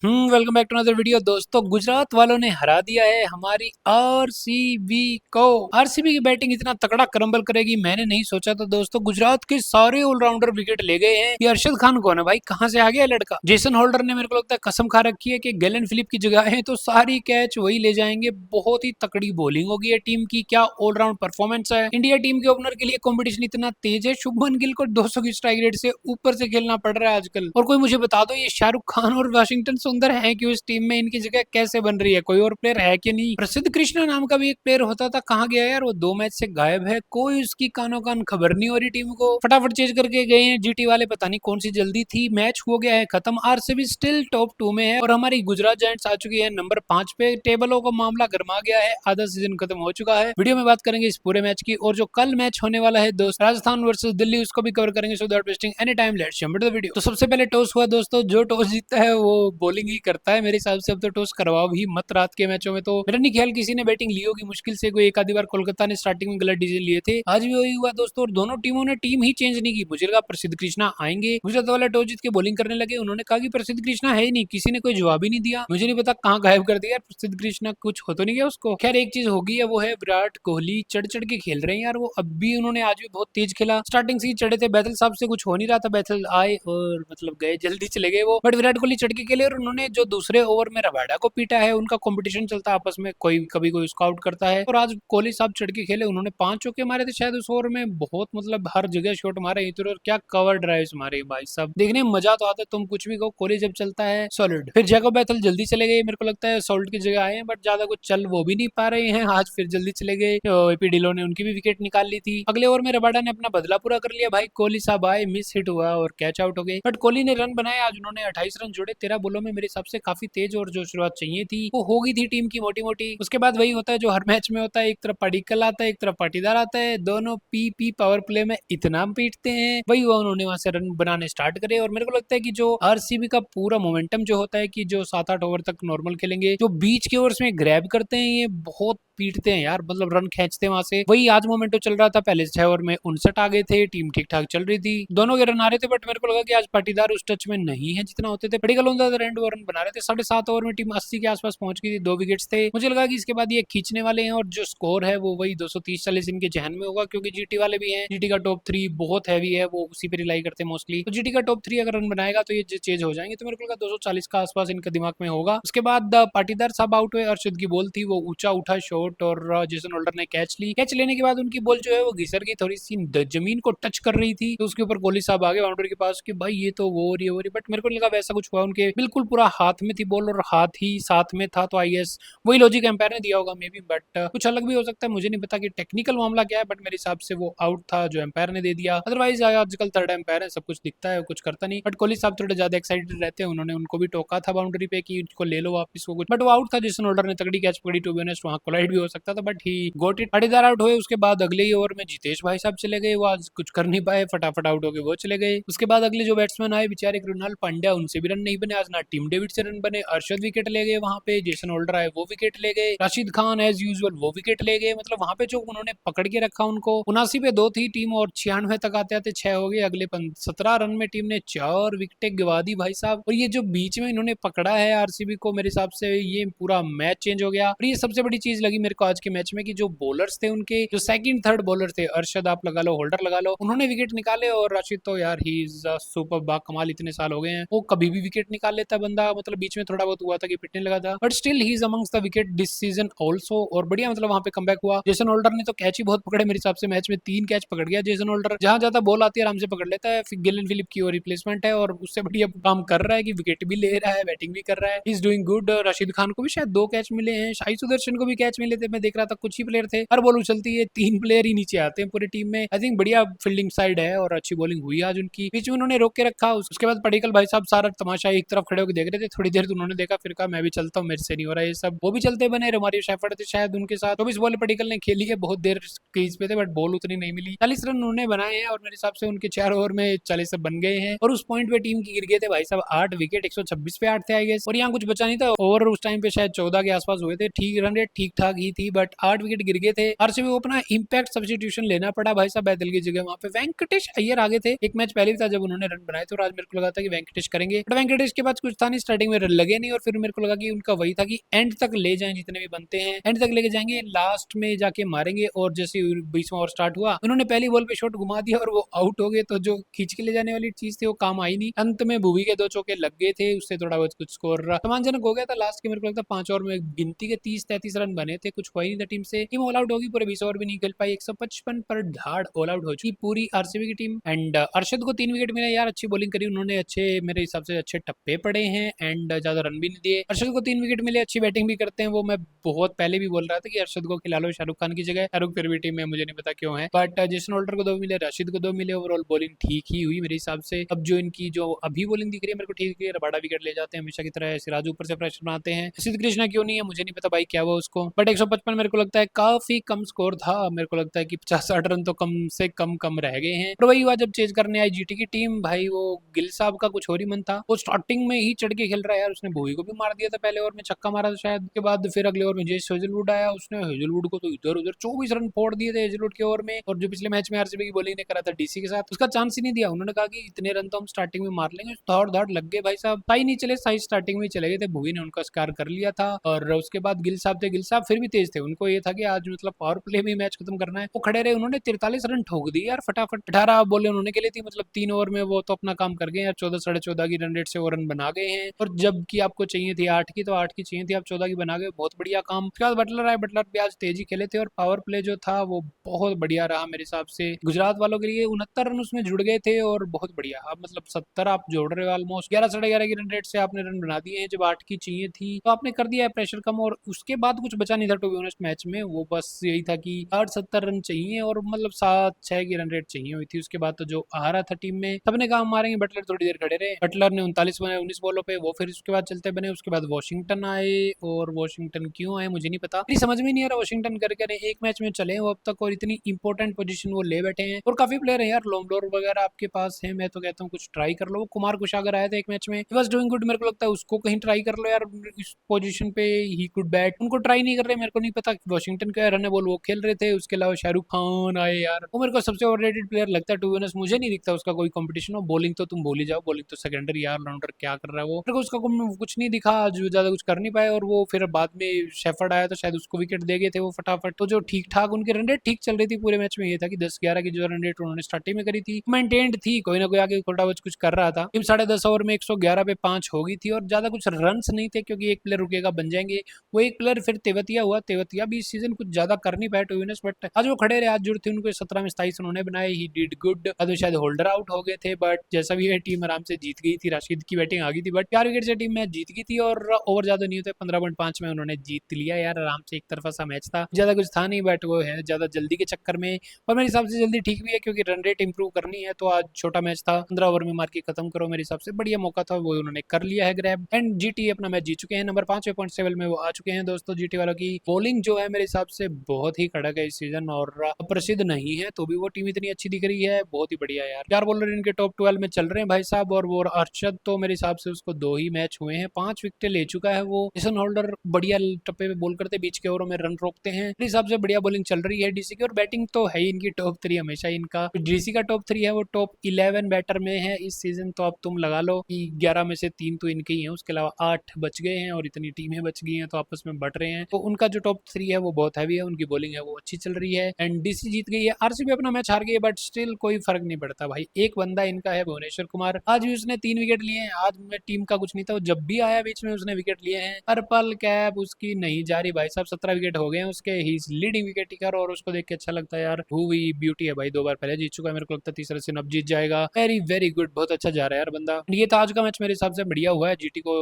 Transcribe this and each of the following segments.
Welcome back to another video. दोस्तों, गुजरात वालों ने हरा दिया है हमारी आरसीबी को। आरसीबी की बैटिंग इतना तगड़ा क्रम्बल करेगी मैंने नहीं सोचा था। दोस्तों, गुजरात के सारे ऑलराउंडर विकेट ले गए हैं। ये अरशद खान कौन है भाई, कहां से आ गया लड़का? जेसन होल्डर ने मेरे को लगता है कसम खा रखी है कि गैलन फिलिप की जगह है तो सारी कैच वही ले जाएंगे। बहुत ही तकड़ी बॉलिंग होगी है टीम की, क्या ऑलराउंड परफॉर्मेंस है। इंडिया टीम के ओपनर के लिए कॉम्पिटिशन इतना तेज है, शुभमन गिल को 200 की स्ट्राइक रेट से ऊपर से खेलना पड़ रहा है आजकल। और कोई मुझे बता दो, ये शाहरुख खान और वाशिंगटन सुंदर है कि उस टीम में, इनकी जगह कैसे बन रही है? कोई और प्लेयर है कि नहीं? प्रसिद्ध कृष्णा नाम का भी एक प्लेयर होता था, कहाँ गया यार वो? 2 मैच से गायब है, कोई उसकी कानो कान खबर नहीं हो रही। टीम को फटाफट चेंज करके गए हैं जीटी वाले, पता नहीं कौन सी जल्दी थी। मैच हो गया है खत्म, आरसीबी स्टिल टॉप 2 में है और हमारी गुजरात जायंट्स आ चुकी है नंबर 5 पे। टेबलों का मामला गर्मा गया है, आधा सीजन खत्म हो चुका है। वीडियो में बात करेंगे इस पूरे मैच की, और जो कल मैच होने वाला है दोस्त, राजस्थान वर्सेस दिल्ली, उसको भी कवर करेंगे। So that wasting any time, let's jump into the video. तो सबसे पहले टॉस हुआ दोस्तों, जो टॉस जीतता है वो बॉलिंग ही करता है मेरे हिसाब से। अब तो टॉस करवाओ ही मत रात के मैचों में, तो मेरा नहीं ख्याल किसी ने बैटिंग ली होगी। मुश्किल से कोई एक आधी बार कोलकाता ने स्टार्टिंग में गलत डिसीजन लिए थे, आज भी वही हुआ दोस्तों। और दोनों टीमों ने टीम ही चेंज नहीं की। मुझे लगा प्रसिद्ध कृष्णा आएंगे, गुजरात वाले टॉस जीत के बॉलिंग करने लगे। उन्होंने कहा कि प्रसिद्ध कृष्णा है ही नहीं, किसी ने कोई जवाब ही नहीं दिया। मुझे नहीं पता कहाँ गायब कर दिया प्रसिद्ध कृष्णा, कुछ हो तो नहीं गया उसको। खैर एक चीज होगी है, वो है विराट कोहली चढ़ चढ़ के खेल रहे हैं यार वो। अब भी उन्होंने आज भी बहुत तेज खेला, स्टार्टिंग से ही चढ़े थे। बैथल साहब से कुछ हो नहीं रहा था, बैथल आए और मतलब गए, जल्दी चले गए वो। बट विराट कोहली चढ़ के खेले, और उन्होंने जो दूसरे ओवर में रबाडा को पीटा है, उनका कंपटीशन चलता है आपस में, कोई कभी कोई उसको आउट करता है। और आज कोहली साहब चढ़ के खेले, उन्होंने 5 चौके मारे थे शायद उस ओवर में। बहुत मतलब हर जगह शॉट मारे इधर, और क्या कवर ड्राइव्स मारे भाई साहब, देखने में मजा तो आता है। तुम कुछ भी कहो, कोहली जब चलता है सॉलिड। फिर जैकब बैथल जल्दी चले गए, मेरे को लगता है सॉल्ट की जगह आए हैं, बट ज्यादा कुछ चल वो भी नहीं पा रहे हैं आज। फिर जल्दी चले गए, एपी डिलो ने उनकी भी विकेट निकाल ली थी। अगले ओवर में रबाडा ने अपना बदला पूरा कर लिया भाई। कोहली साहब आए, मिस हिट हुआ और कैच आउट हो गए। बट कोहली ने रन बनाए आज, उन्होंने 28 रन जोड़े 13 बॉलों में। मेरे हिसाब से काफी तेज और जो शुरुआत चाहिए थी वो हो गई थी टीम की मोटी मोटी। उसके बाद वही होता है जो हर मैच में होता है, एक तरफ पडिक्कल आता है, एक तरफ पाटीदार आता है, दोनों पी पावर प्ले में इतना पीटते हैं। वही हुआ, उन्होंने वहां से रन बनाने स्टार्ट करे। और मेरे को लगता है कि जो आरसीबी का पूरा मोमेंटम जो होता है, कि जो 7-8 ओवर तक नॉर्मल खेलेंगे, जो बीच के ओवर्स में ग्रैब करते हैं, ये बहुत पीटते हैं यार, मतलब रन खींचते हैं वहां से। वही आज मोमेंटो चल रहा था, पहले 6 ओवर में 59 आ गए थे, टीम ठीक ठाक चल रही थी, दोनों के रन आ रहे थे। बट मेरे को लगा कि आज पाटीदार उस टच में नहीं है जितना होते थे। Padikkal on the other and वो रन बना रहे थे। 7.5 ओवर में टीम 80 के आसपास पहुंच गई थी, 2 विकेट्स थे। मुझे लगा कि इसके बाद ये खींचने वाले हैं, और जो स्कोर है वो वही 230-40 इनके जहन में होगा, क्योंकि जीटी वाले भी हैं। जीटी का टॉप 3 बहुत हैवी है, वो उसी पे रिलाई करते हैं मोस्टली। तो जीटी का टॉप 3 अगर रन बनाएगा तो ये चेंज हो जाएंगे। तो मेरे को लगा 240 का आसपास इनके दिमाग में होगा। उसके बाद पाटीदार साहब आउट हुए, अर्शद की बॉल थी, वो ऊंचा उठा शॉट, और जेसन होल्डर ने कैच ली। कैच लेने के बाद उनकी बॉल जो है वो घिसर गई, थोड़ी सी जमीन को टच कर रही थी, तो उसके ऊपर कोहली साहब आ गए बाउंड्री के पास कि भाई ये तो वो हो रही है। बट मेरे को नहीं लगा वैसा कुछ हुआ, उनके बिल्कुल पूरा हाथ में थी बॉल और हाथ ही साथ में था। तो आई गेस वही लॉजिक एम्पायर ने दिया होगा मे बी, बट कुछ अलग भी हो सकता है, मुझे नहीं पता कि टेक्निकल मामला क्या है। बट मेरे हिसाब से वो आउट था जो एम्पायर ने दे दिया। अदरवाइज आजकल थर्ड एम्पायर है, सब कुछ दिखता है, कुछ करता नहीं। बट कोहली साहब थोड़े ज्यादा एक्साइटेड रहते हैं, उन्होंने उनको भी टोका था बाउंड्री पे कि उसको ले लो वापस वो कुछ। बट वो आउट था, जेसन होल्डर ने तगड़ी कैच पकड़ी, टू बी ऑनेस्ट वहां कोलाइड भी हो सकता था, but he got it. Patidar out हुए, उसके बाद अगले ही ओवर में जितेश भाई साहब चले गए, वो आज कुछ कर नहीं पाए, फटाफट आउट हो गए, वो चले गए। उसके बाद अगले जो बैट्समैन आए बेचारे कृणाल पांड्या, उनसे भी रन नहीं बने आज, ना टीम डेविड से रन बने। अर्शद विकेट ले गए वहां पे, जेसन होल्डर आए वो विकेट ले गए, राशिद खान एज यूजुअल वो विकेट ले गए। मतलब वहां पे जो उन्होंने पकड़ के रखा उनको, 79 पे 2 थी टीम और 96 तक आते आते 6 हो गए। अगले 17 रन में टीम ने 4 विकेटें गिवा दी भाई साहब। और ये जो बीच में इन्होंने पकड़ा है आरसीबी को, मेरे हिसाब से ये पूरा मैच चेंज हो गया। और ये सबसे बड़ी चीज लगी मेरे को आज के मैच में, कि जो बॉलर्स थे उनके, जो सेकंड थर्ड बॉलर थे, अरशद आप लगा लो, होल्डर लगा लो, उन्होंने विकेट निकाले। और राशिद तो यार ही इज सुपर बा कमाल, इतने साल हो गए हैं, वो कभी भी विकेट निकाल लेता बंदा। मतलब बीच में थोड़ा बहुत हुआ था कि पिटने लगा था, but still he is amongst the wicket this season also. और बढ़िया मतलब वहां पे कमबैक हुआ। जेसन होल्डर ने तो कैच ही बहुत पकड़े मेरे हिसाब से, मैच में 3 कैच पकड़ गया जेसन होल्डर। जहां ज्यादा बॉल आती है आराम से पकड़ लेता है। फिर गिलन फिलिप की रिप्लेसमेंट है, और उससे बढ़िया काम कर रहा है कि विकेट भी ले रहा है, बैटिंग भी कर रहा है, is doing good. Rashid Khan को भी शायद 2 कैच मिले हैं, शाही सुदर्शन को भी कैच मिले थे, मैं देख रहा था कुछ ही प्लेयर थे। हर बॉल उछलती है, 3 प्लेयर ही नीचे आते हैं पूरी टीम में। आई थिंक बढ़िया फील्डिंग साइड है, और अच्छी बॉलिंग हुई आज उनकी। बीच में उन्होंने रोक के रखा। उसके बाद पडिक्कल भाई साहब सारा तमाशा एक तरफ खड़े होकर देख रहे थे। थोड़ी देर तो उन्होंने देखा, फिर कहा मैं भी चलता हूँ, मेरे से नहीं हो रहा ये सब। वो भी चलते बने, रोमारियो शेफर्ड थे शायद उनके साथ। 24 बॉल पडिक्कल ने खेली है, बहुत देर क्रीज पे थे, बट बॉल उतनी नहीं मिली। 40 रन उन्होंने बनाए हैं, और मेरे हिसाब से उनके 4 ओवर में 40 बन गए हैं। और उस पॉइंट पे टीम की गिर गए थे भाई साहब 8 विकेट, 126 पे 8 थे आई गेस। और यहाँ कुछ बचा नहीं था, ओवर उस टाइम पे शायद 14 के आसपास हुए थे। ठीक रन रेट ठीक ठाक की थी, बट 8 विकेट गिर गए थे। आरसीबी को अपना इम्पैक्ट सब्स्टिट्यूशन लेना पड़ा भाई साहब बैदल की जगह। वहां पे वेंकटेश अय्यर आगे थे। एक मैच पहले भी था जब उन्होंने रन बनाए थे और आज मेरे को लगा था कि वेंकटेश करेंगे, बट वेंकटेश के बाद कुछ था नहीं, स्टार्टिंग में रन लगे नहीं और फिर मेरे को लगा कि उनका वही था कि एंड तक ले जाएं, जितने भी बनते हैं एंड तक लेके जाएंगे, लास्ट में जाके मारेंगे। और जैसे 20वां ओवर स्टार्ट हुआ उन्होंने पहली बॉल पे शॉट घुमा दिया और वो आउट हो गए। तो जो खींच के ले जाने वाली चीज थी वो काम आई नहीं। अंत में भुवी के 2 चौके लग गए थे, उससे थोड़ा बहुत कुछ स्कोर सम्मानजनक हो गया था। लास्ट के मेरे को लगता है 5 ओवर में गिनती के 30-33 रन बने थे, कुछ हुआ ही नहीं था टीम से। टीम ऑल आउट होगी, पूरे 20 ओवर भी नहीं खेल पाई। 155 पर धाड़ ऑल आउट हो चुकी पूरी आरसीबी की टीम। एंड अरशद को 3 विकेट मिले यार, अच्छी बॉलिंग करी उन्होंने, अच्छे मेरे हिसाब से अच्छे टप्पे पड़े हैं एंड ज्यादा रन भी नहीं दिए। अरशद को 3 विकेट मिले, अच्छी बैटिंग भी करते हैं वो। मैं बहुत पहले भी बोल रहा था कि अरशद को खिला लो शाहरुख खान की जगह, शाहरुख फिर भी टीम में मुझे नहीं पता क्यों है। बट जेसन होल्डर को 2 मिले, रशीद को 2 मिले। ओवरऑल बॉलिंग ठीक ही हुई मेरे हिसाब से। अब जो इनकी जो अभी बॉलिंग दिख रही है मेरे को ठीक है, बड़ा विकेट ले जाते हैं हमेशा की तरह, सिराज ऊपर से प्रेशर बनाते हैं। सिद्ध कृष्णा क्यों नहीं है मुझे नहीं पता भाई, क्या हुआ उसको। बट 155 मेरे को लगता है काफी कम स्कोर था। मेरे को लगता है कि 50-60 रन तो कम से कम रह गए हैं। और वही हुआ जब चेज करने आई जीटी की टीम, भाई वो गिल साहब का कुछ और ही मन था। वो स्टार्टिंग में ही चढ़ के खेल रहा है यार, उसने भुवी को भी मार दिया था पहले ओवर में, छक्का मारा था शायद। के बाद फिर अगले ओवर में जेस हेजलवुड आया, उसने हेजलवुड को तो इधर उधर 24 रन फोड़ दिए थे हेजलवुड के ओवर में। और जो पिछले मैच में आरसीबी की बॉलिंग ने करा था डीसी के साथ, उसका चांस ही नहीं दिया। उन्होंने कहा कि इतने रन तो हम स्टार्टिंग में मार लेंगे, दौड़ दौड़ लग गए भाई साहब। सही नहीं चले, सही स्टार्टिंग में चले गए थे। भुवी ने उनका स्कार कर लिया था। और उसके बाद गिल साहब थे, गिल साहब फिर भी तेज थे, उनको ये था कि आज मतलब पावर प्ले में मैच खत्म करना है। वो खड़े रहे, उन्होंने 43 रन ठोक दिए यार फटाफट। 18 बोले उन्होंने के लिए थी, मतलब 3 ओवर में वो तो अपना काम कर गए यार। 14-14.5 की रन रेट से वो रन बना गए हैं। और जबकि आपको चाहिए थी 8 की, तो 8 की चाहिए थी, आप 14 की बना गए, बहुत बढ़िया काम। उसके बाद बटलर आए, बटलर भी आज तेजी खेले थे और पावर प्ले जो था वो बहुत बढ़िया रहा मेरे हिसाब से गुजरात वालों के लिए। 69 रन उसमें जुड़ गए थे और बहुत बढ़िया। आप मतलब 70 आप जोड़ रहे हो ऑलमोस्ट, 11-11.5 की रन रेट से आपने रन बना दिए हैं। जब 8 की चाहिए थी तो आपने कर दिया है प्रेशर कम, और उसके बाद कुछ बचा नहीं था टू बी ऑनेस्ट मैच में। वो बस यही था कि 60-70 रन चाहिए और मतलब 7-6 की रन रेट चाहिए हुई थी। उसके बाद तो जो आ रहा था टीम में सबने कहा मारेंगे, बटलर थोड़ी देर खड़े रहे। बटलर ने 39 बनाए 19 बॉलों पे, वो फिर उसके बाद चलते बने। उसके बाद वॉशिंगटन आए, और वॉशिंगटन क्यों आए मुझे नहीं पता, मेरी समझ में नहीं आ रहा। वॉशिंगटन कर कर एक मैच में चले वो अब तक, और इतनी इंपॉर्टेंट पोजीशन वो ले बैठे हैं। और काफी प्लेयर है यार, लोमडोर वगैरह आपके पास है, मैं तो कहता हूँ कुछ ट्राई कर लो। कुमार कुशागर आया था एक मैच में, ही वाज डूइंग गुड, मेरे को लगता है उसको कहीं ट्राई कर लो यार, इस पोजीशन पे ही कुड बैट। उनको ट्राई नहीं कर रहे, मेरे को नहीं पता वॉशिंगटन का रन बॉल वो खेल रहे थे। उसके अलावा शाहरुख खान आए यार, वो मेरे को सबसे ओवररेटेड प्लेयर लगता है टू बी ऑनेस्ट। मुझे नहीं दिखता उसका कोई कंपटीशन हो। बॉलिंग तो तुम भूल ही जाओ, बॉलिंग तो सेकेंडरी यार, ऑलराउंडर क्या कर रहा है वो, मेरे को उसका कुछ नहीं दिखा, जो ज्यादा कुछ कर नहीं पाए। और वो फिर बाद में शेफर्ड आया तो शायद उसको विकेट दे गए थे वो फटाफट। तो जो ठीक ठाक उनकी रन रेट ठीक चल रही थी पूरे मैच में, ये था कि 10-11 की जो रन रेट उन्होंने स्टार्टिंग में करी थी मेंटेन्ड थी, कोई ना कोई आगे थोड़ा बहुत कुछ कर रहा था। टीम 10.5 ओवर में 111 पे 5 हो गई थी और ज्यादा कुछ रन नहीं थे, क्योंकि एक प्लेयर रुकेगा बन जाएंगे। वो एक प्लेयर फिर तेवतिया हुआ, तेवतिया भी इस सीजन कुछ ज्यादा कर नहीं पाए टू विनर्स, बट आज वो खड़े रहे। आज जो थे उनको 17 में 27 उन्होंने बनाए, ही डिड गुड। आज वो शायद होल्डर आउट हो गए थे, बट जैसा भी है टीम आराम से जीत गई थी। राशिद की बैटिंग आ गई थी, बट 4 विकेट से टीम मैच जीत गई थी और ओवर ज्यादा नहीं होते, 15.5 में उन्होंने जीत लिया यार आराम से। एक तरफा सा मैच था, ज्यादा कुछ था नहीं, बट वो है ज्यादा जल्दी के चक्कर में। और मेरे हिसाब से जल्दी ठीक भी है, क्योंकि रन रेट इंप्रूव करनी है। तो आज छोटा मैच था, 15 ओवर में मार के खत्म करो, मेरे हिसाब से बढ़िया मौका था, वो उन्होंने कर लिया है ग्रैब। एंड जीटी अपना मैच जीत चुके हैं, नंबर 5 पॉइंट टेबल में वो आ चुके हैं दोस्तों। जीटी वालों की बॉलिंग जो है मेरे हिसाब से बहुत ही कड़क है इस सीजन, और प्रसिद्ध नहीं है तो भी वो टीम इतनी अच्छी दिख रही है, बहुत ही बढ़िया यार। 4 बॉलर इनके टॉप 12 में चल रहे हैं भाई साहब। और वो अरशद तो मेरे हिसाब से उसको 2 ही मैच हुए हैं, 5 विकेट ले चुका है वो। जेसन होल्डर बढ़िया टप्पे पे बॉल करते, बीच के ओवरों में रन रोकते हैं, मेरे हिसाब से बढ़िया बॉलिंग चल रही है डीसी की। और बैटिंग तो है ही इनकी टॉप 3 हमेशा इनका। डीसी का टॉप 3 है वो टॉप 11 बैटर में है इस सीजन। तो अब तुम लगा लो कि 11 में से 3 तो इनके ही हैं, उसके अलावा 8 बच गए हैं और इतनी टीमें बच गई हैं तो आपस में बट रहे हैं। तो उनका जो टॉप 3 है वो बहुत हैवी है, उनकी बॉलिंग है वो अच्छी चल रही है। एंड डीसी जीत गई है, आरसीबी अपना मैच हार गई है, बट स्टिल कोई फर्क नहीं पड़ता भाई। एक बंदा इनका है भुवनेश्वर कुमार, आज भी उसने 3 विकेट लिए हैं। आज में टीम का कुछ नहीं था, वो जब भी आया बीच में उसने विकेट लिए हैं। पर्पल कैप उसकी नहीं जा रही भाई साहब, 17 विकेट हो गए हैं उसके, he is leading wicket taker. और उसको देख के अच्छा लगता है यार, हुई ब्यूटी है भाई, 2 बार पहले जीत चुका है, मेरे को लगता है तीसरा सीजन अब जीत जाएगा। वेरी वेरी गुड, बहुत अच्छा जा रहा है यार बंदा। ये था आज का मैच, मेरे हिसाब से बढ़िया हुआ है, जीटी को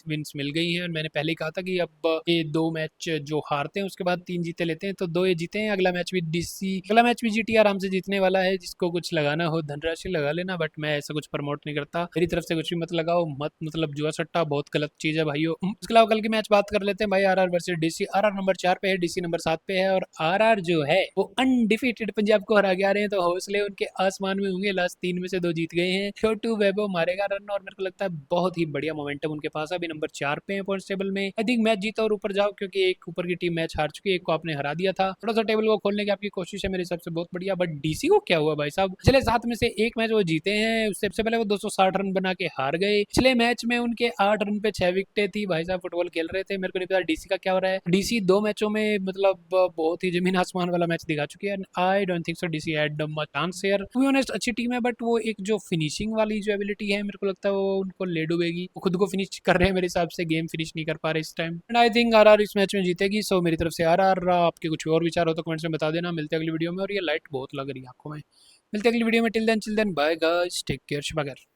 विंस मिल गई है। और मैंने पहले ही कहा था कि अब ये 2 मैच जो हारते हैं उसके बाद 3 जीते लेते हैं, तो 2 ये जीते हैं। अगला मैच भी डीसी, अगला मैच भी जीटी आराम से जीतने वाला है। जिसको कुछ लगाना हो धनराशि लगा लेना, बट मैं ऐसा कुछ प्रमोट नहीं करता, मेरी तरफ से कुछ भी मत लगाओ, मत मतलब जुआ सट्टा बहुत गलत चीज है भाइयों। इसके अलावा कल की मैच बात कर लेते हैं भाई, RR versus DC. RR number 4 पे है, डीसी नंबर 7 पे है। और आरआर जो है वो अनडिफिटेड पंजाब को हरा के आ रहे हैं, तो हौसले उनके आसमान में होंगे। लास्ट 3 में से 2 जीत गए हैं, छोटू वैभव मारेगा रन, और मेरे को लगता है बहुत ही बढ़िया मोमेंटम उनके पास। अभी नंबर 4 पे है पॉइंट्स टेबल में। आई थिंक मैच जीता और ऊपर जाओ, क्योंकि एक ऊपर ऊपर की टीम मैच हार चुकी है, एक को आपने हरा दिया था। थोड़ा सा टेबल को खोलने की आपकी कोशिश है मेरे हिसाब से, बहुत बढ़िया। बट डीसी को क्या हुआ भाई साहब, पिछले 7 में से एक मैच वो जीते हैं, उससे पहले वो 260 रन बना के हार गए। पिछले मैच में उनके 8 रन पे 6 विकेटें थी। भाई साहब फुटबॉल खेल रहे थे, मेरे को नहीं पता डीसी का क्या हो रहा है। डीसी 2 मैचों में मतलब बहुत ही जमीन आसमान वाला मैच दिखा चुकी है। I don't think so DC had much chance here. To be honest अच्छी टीम है, बट वो एक जो फिनिशिंग वाली जो एबिलिटी है, मेरे को लगता है वो उनको ले डूबेगी। वो खुद को फिनिश कर रहे हैं मेरे हिसाब से, गेम फिनिश नहीं कर पा रहे इस time. And I think RR इस मैच में जीतेगी। सो मेरी तरफ से आरआर। आपके कुछ और विचार हो तो कमेंट्स में बता देना। मिलते हैं अगली वीडियो में। और ये लाइट बहुत लग रही है आंखों में। मिलते हैं अगली वीडियो में। Till then bye guys, take care, शब